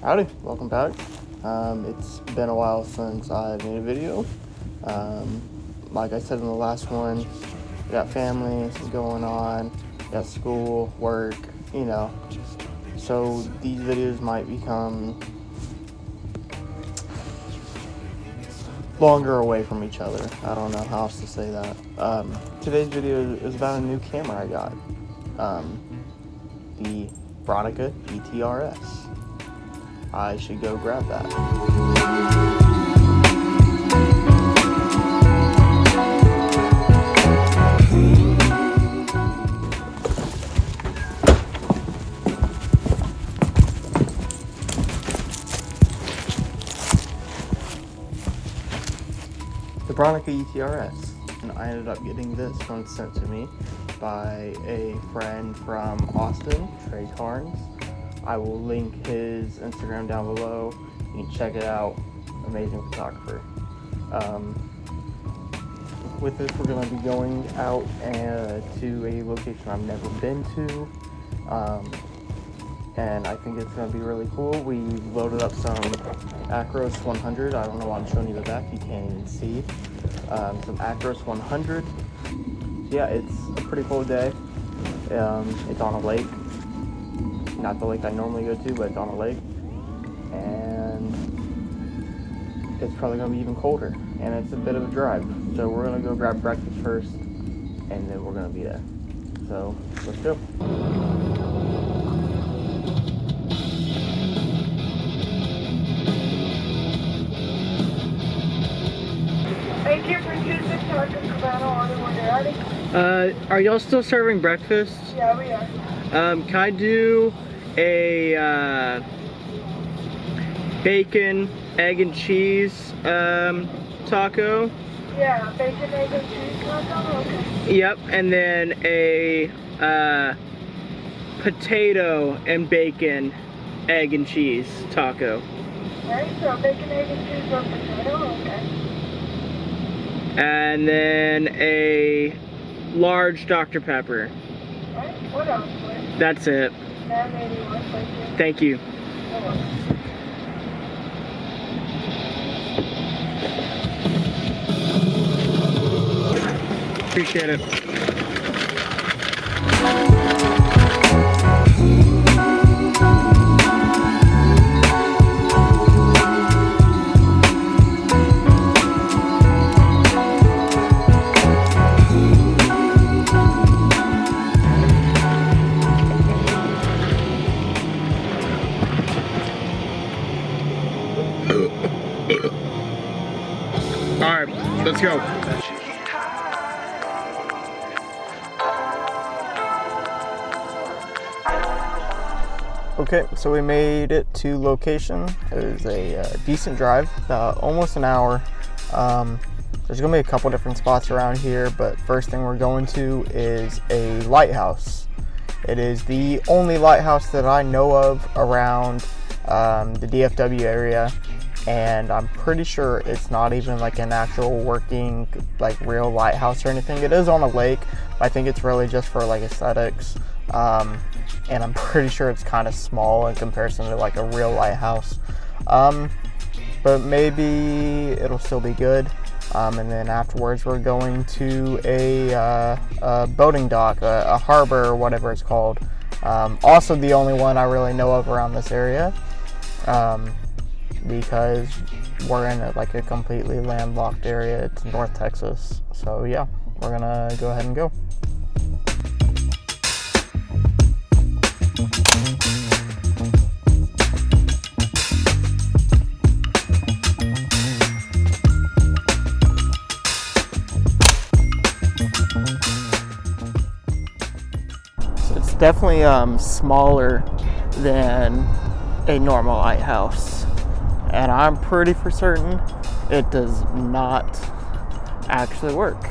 Howdy, welcome back. It's been a while since I made a video. Like I said in the last one, we got family going on, got school, work, so these videos might become longer away from each other. I don't know how else to say that. Today's video is about a new camera I got. The Bronica ETRS. I should go grab that. The Bronica ETRS, and I ended up getting this one sent to me by a friend from Austin, Tarrant. I will link his Instagram down below. You can check it out. Amazing photographer. With this, we're going to be going out to a location I've never been to. And I think it's going to be really cool. We loaded up some Acros 100. I don't know why I'm showing you the back. You can't even see. Some Acros 100. Yeah, it's a pretty cool day. It's on a lake. Not the lake I normally go to, but it's on a lake. And it's probably going to be even colder. And it's a bit of a drive. So we're going to go grab breakfast first, and then we're going to be there. So, let's go. Thank you for choosing Taco Cabana order when you're ready. Are y'all still serving breakfast? Yeah, we are. Can I do a bacon, egg, and cheese taco? Yeah, bacon, egg, and cheese taco? Okay. Yep, and then a potato and bacon, egg, and cheese taco. Alright, so bacon, egg, and cheese or potato? Okay. And then a large Dr. Pepper. Alright, what else, please? That's it. And maybe one, thank you. Thank you. Appreciate it. All right, let's go. Okay, so we made it to location. It was a decent drive, almost an hour. There's gonna be a couple different spots around here, but first thing we're going to is a lighthouse. It is the only lighthouse that I know of around the DFW area, and I'm pretty sure it's not even like an actual working, like real lighthouse or anything. It is on a lake, but I think it's really just for like aesthetics. And I'm pretty sure it's kind of small in comparison to like a real lighthouse. But maybe it'll still be good. And then afterwards we're going to a boating dock, a harbor or whatever it's called. Also the only one I really know of around this area. Because we're in like a completely landlocked area. It's North Texas. So yeah, we're gonna go ahead and go. So it's definitely smaller than a normal lighthouse. And I'm pretty for certain it does not actually work.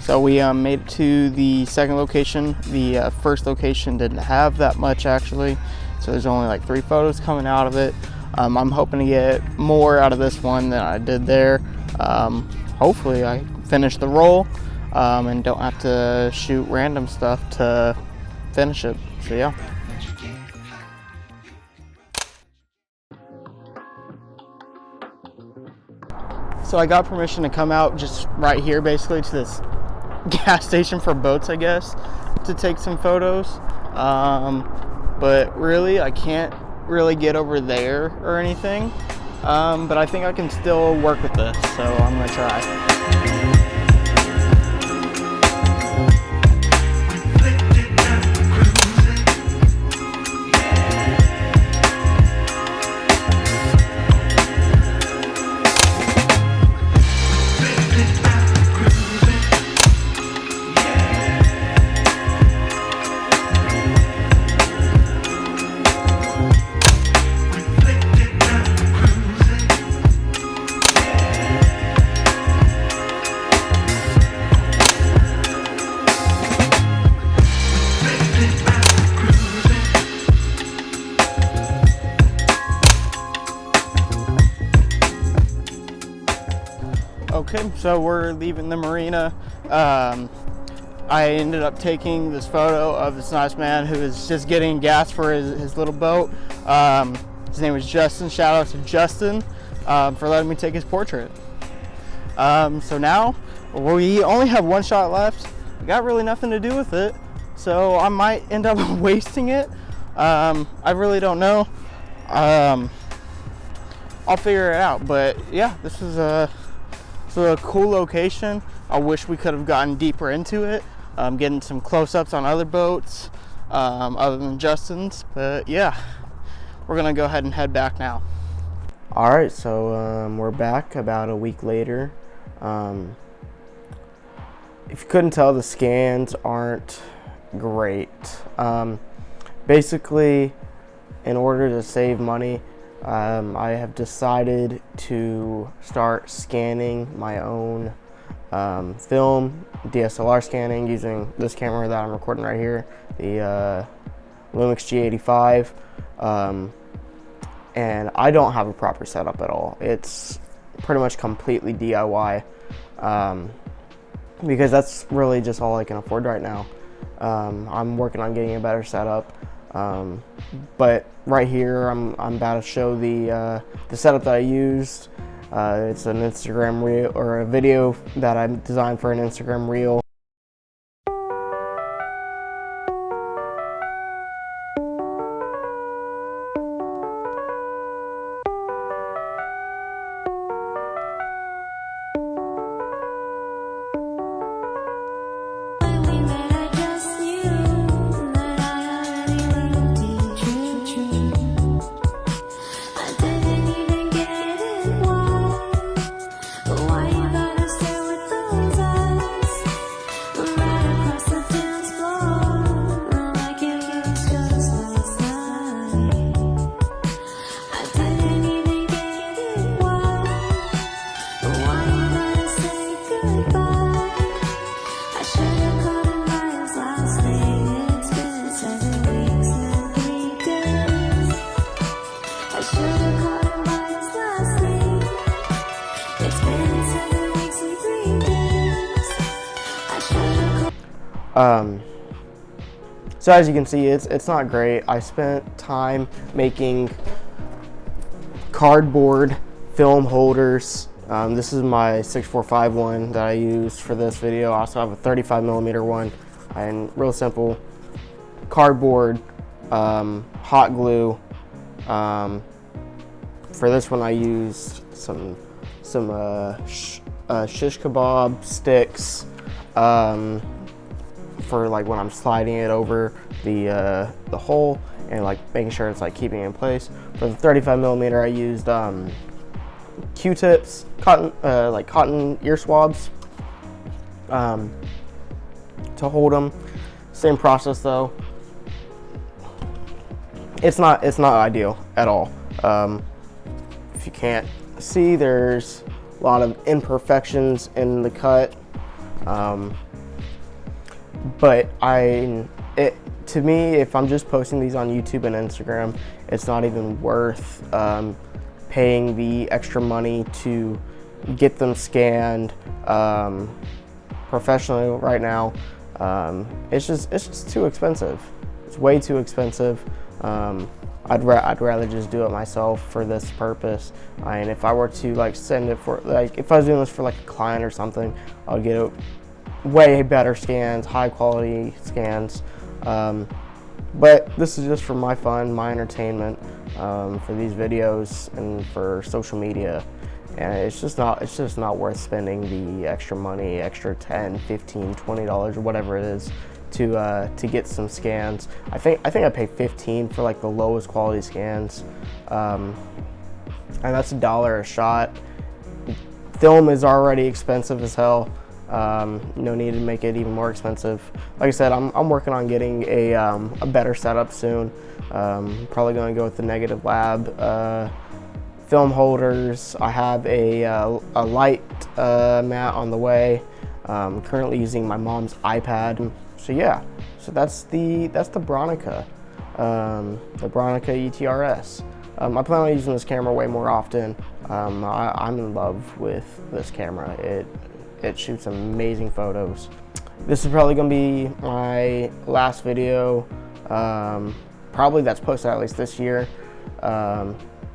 So we made it to the second location. The first location didn't have that much actually. It's so there's only like 3 photos coming out of it. I'm hoping to get more out of this one than I did there. Hopefully I finish the roll and don't have to shoot random stuff to finish it. So yeah. So I got permission to come out just right here basically to this gas station for boats, I guess, to take some photos. But really I can't really get over there or anything. But I think I can still work with this, so I'm gonna try. Okay, so we're leaving the marina. I ended up taking this photo of this nice man who is just getting gas for his little boat. His name was Justin. Shout out to Justin for letting me take his portrait. So now we only have 1 shot left. We got really nothing to do with it, so I might end up wasting it. I really don't know. I'll figure it out, but yeah, this is a cool location. I wish we could have gotten deeper into it, getting some close-ups on other boats other than Justin's, but yeah, we're gonna go ahead and head back now. All right, so we're back about a week later. If you couldn't tell, the scans aren't great. Basically, in order to save money, I have decided to start scanning my own film, DSLR scanning, using this camera that I'm recording right here, the Lumix G85. And I don't have a proper setup at all. It's pretty much completely DIY, because that's really just all I can afford right now. I'm working on getting a better setup. But right here, I'm about to show the setup that I used. It's an Instagram reel, or a video that I designed for an Instagram reel. So as you can see, it's not great. I spent time making cardboard film holders. This is my 645 one that I used for this video. I also have a 35mm one, and real simple cardboard, hot glue. For this one I used some shish kebab sticks, for like when I'm sliding it over the hole and like making sure it's like keeping it in place. For the 35mm I used Q-tips, cotton ear swabs to hold them. Same process though. It's not ideal at all. If you can't see, there's a lot of imperfections in the cut. But to me, if I'm just posting these on YouTube and Instagram, it's not even worth paying the extra money to get them scanned professionally right now. It's just too expensive. It's way too expensive. I'd rather just do it myself for this purpose. And if I were to like send it for, like, if I was doing this for like a client or something, I'll get it way better scans, high quality scans. But this is just for my fun, my entertainment, for these videos and for social media. And it's just not worth spending the extra money, extra $10, $15, $20 or whatever it is to get some scans. I think I paid $15 for like the lowest quality scans, and that's $1 a shot. Film is already expensive as hell. No need to make it even more expensive. Like I said, I'm working on getting a better setup soon. Probably going to go with the negative lab film holders. I have a light mat on the way. I'm currently using my mom's iPad. So yeah, so that's the Bronica, the Bronica ETRS. I plan on using this camera way more often. I'm in love with this camera. It shoots amazing photos. This is probably gonna be my last video, probably that's posted at least this year.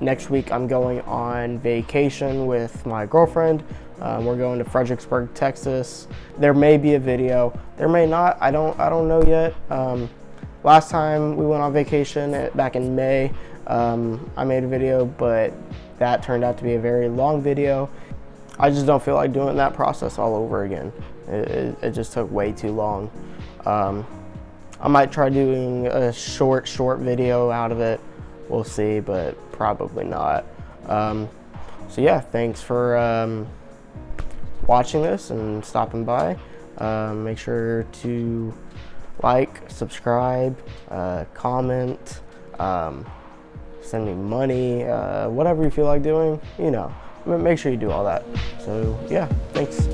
Next week I'm going on vacation with my girlfriend. We're going to Fredericksburg, Texas. There may be a video, there may not. I don't know yet. Last time we went on vacation back in May, I made a video, but that turned out to be a very long video. I just don't feel like doing that process all over again. It just took way too long. I might try doing a short video out of it. We'll see, but probably not. So yeah, thanks for watching this and stopping by. Make sure to like, subscribe, comment, send me money, whatever you feel like doing, you know, make sure you do all that. So yeah, thanks.